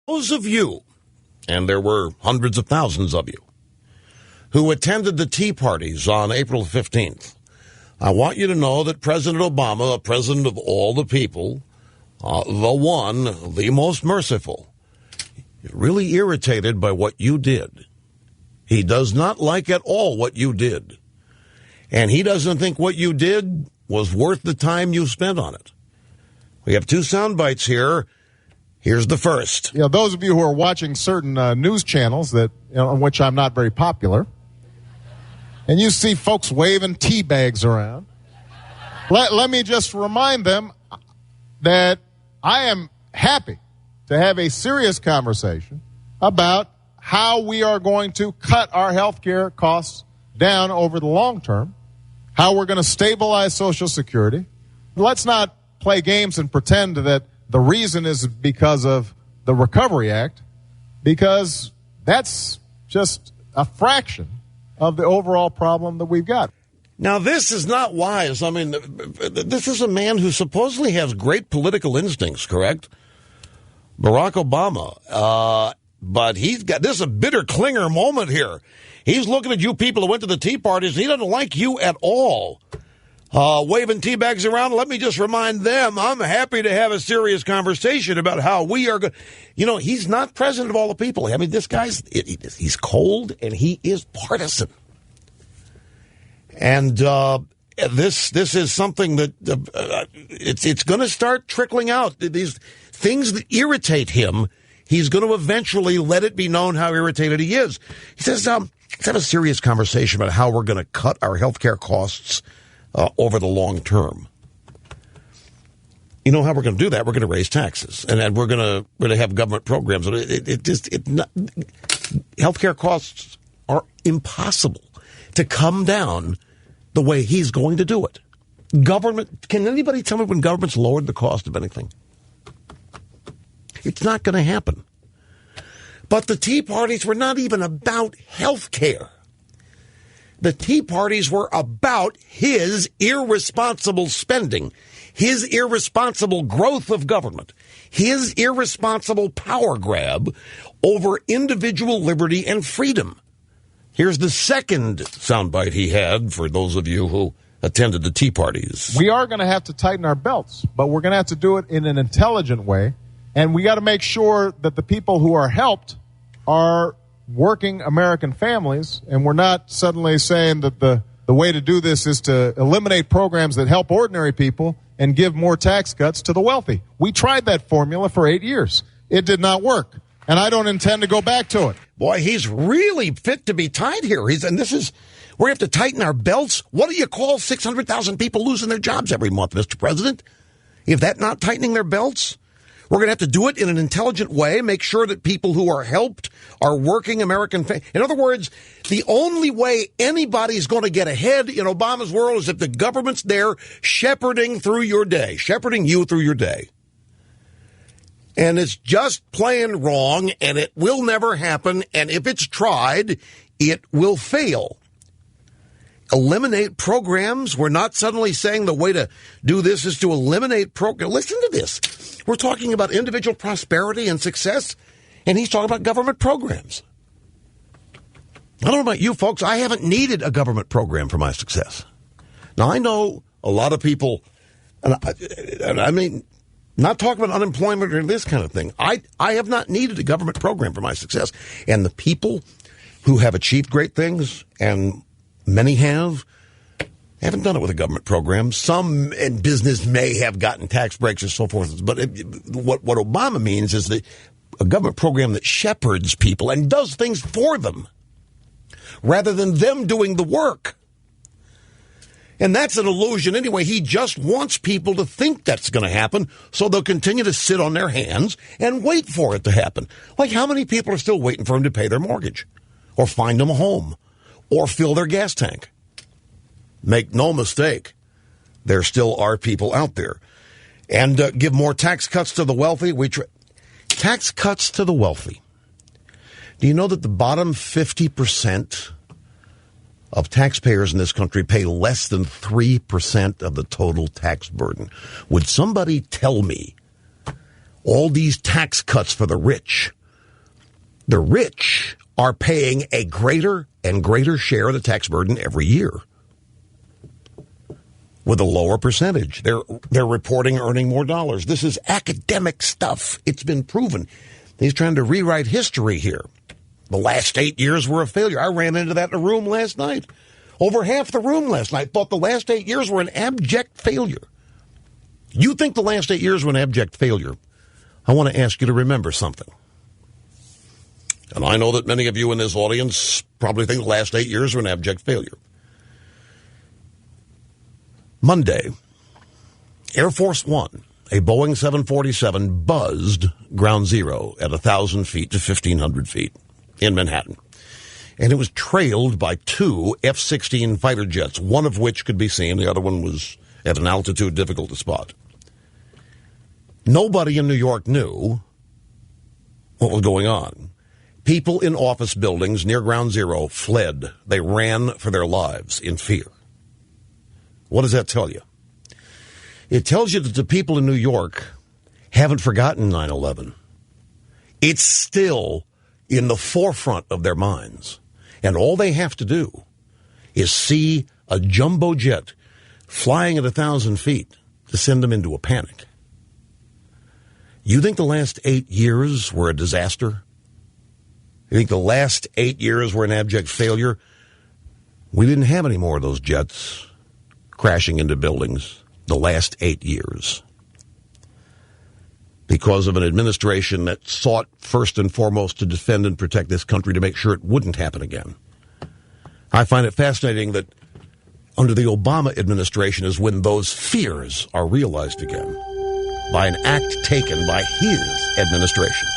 Those of you, and there were hundreds of thousands of you, who attended the Tea Parties on April 15th, I want you to know that President Obama, the president of all the people, the one, the most merciful, is really irritated by what you did. He does not like at all what you did. And he doesn't think what you did was worth the time you spent on it. We have two sound bites here. Here's the first. You know, those of you who are watching certain news channels that, on which I'm not very popular, and you see folks waving tea bags around, let me just remind them that I am happy to have a serious conversation about how we are going to cut our health care costs down over the long term, how we're going to stabilize Social Security. Let's not play games and pretend that the reason is because of the Recovery Act, because that's just a fraction of the overall problem that we've got. Now, this is not wise. I mean, this is a man who supposedly has great political instincts, correct? Barack Obama. But this is a bitter clinger moment here. He's looking at you people who went to the Tea Parties, and he doesn't like you at all. Waving tea bags around, let me just remind them, I'm happy to have a serious conversation about how we are going. You know, he's not president of all the people. I mean, this guy's, he's cold and he is partisan. And this is something that it's going to start trickling out. These things that irritate him, he's going to eventually let it be known how irritated he is. He says, let's have a serious conversation about how we're going to cut our health care costs over the long term. You know how we're going to do that? We're going to raise taxes, and we're going to have government programs. Healthcare costs are impossible to come down the way he's going to do it. Government, can anybody tell me when government's lowered the cost of anything? It's not going to happen. But the Tea Parties were not even about health care. The Tea Parties were about his irresponsible spending, his irresponsible growth of government, his irresponsible power grab over individual liberty and freedom. Here's the second soundbite he had for those of you who attended the Tea Parties. We are going to have to tighten our belts, but we're going to have to do it in an intelligent way, and we got to make sure that the people who are helped are working American families, and we're not suddenly saying that the way to do this is to eliminate programs that help ordinary people and give more tax cuts to the wealthy. We tried that formula for 8 years. It did not work, and I don't intend to go back to it. Boy, he's really fit to be tied here. We have to tighten our belts. What do you call 600,000 people losing their jobs every month, Mr. President? If that's not tightening their belts? We're going to have to do it in an intelligent way, make sure that people who are helped are working American. In other words, the only way anybody's going to get ahead in Obama's world is if the government's there shepherding you through your day. And it's just plain wrong, and it will never happen. And if it's tried, it will fail. Eliminate programs. We're not suddenly saying the way to do this is to eliminate programs. Listen to this. We're talking about individual prosperity and success, and he's talking about government programs. I don't know about you folks. I haven't needed a government program for my success. Now, I know a lot of people, and I mean, not talking about unemployment or this kind of thing. I have not needed a government program for my success. And the people who have achieved great things, and many haven't done it with a government program. Some in business may have gotten tax breaks and so forth. But what Obama means is that a government program that shepherds people and does things for them rather than them doing the work. And that's an illusion anyway. He just wants people to think that's going to happen, so they'll continue to sit on their hands and wait for it to happen. Like, how many people are still waiting for him to pay their mortgage or find them a home or fill their gas tank? Make no mistake, there still are people out there. And give more tax cuts to the wealthy. Tax cuts to the wealthy. Do you know that the bottom 50% of taxpayers in this country pay less than 3% of the total tax burden? Would somebody tell me all these tax cuts for the rich The rich are paying a greater and greater share of the tax burden every year with a lower percentage. They're reporting earning more dollars. This is academic stuff. It's been proven. He's trying to rewrite history here. The last 8 years were a failure. I ran into that in a room last night. Over half the room last night thought the last 8 years were an abject failure. You think the last 8 years were an abject failure? I want to ask you to remember something. And I know that many of you in this audience probably think the last 8 years were an abject failure. Monday, Air Force One, a Boeing 747, buzzed ground zero at 1,000 feet to 1,500 feet in Manhattan. And it was trailed by two F-16 fighter jets, one of which could be seen. The other one was at an altitude difficult to spot. Nobody in New York knew what was going on. People in office buildings near ground zero fled. They ran for their lives in fear. What does that tell you? It tells you that the people in New York haven't forgotten 9/11. It's still in the forefront of their minds. And all they have to do is see a jumbo jet flying at 1,000 feet to send them into a panic. You think the last 8 years were a disaster? You think the last 8 years were an abject failure? We didn't have any more of those jets crashing into buildings the last 8 years because of an administration that sought first and foremost to defend and protect this country to make sure it wouldn't happen again. I find it fascinating that under the Obama administration is when those fears are realized again by an act taken by his administration.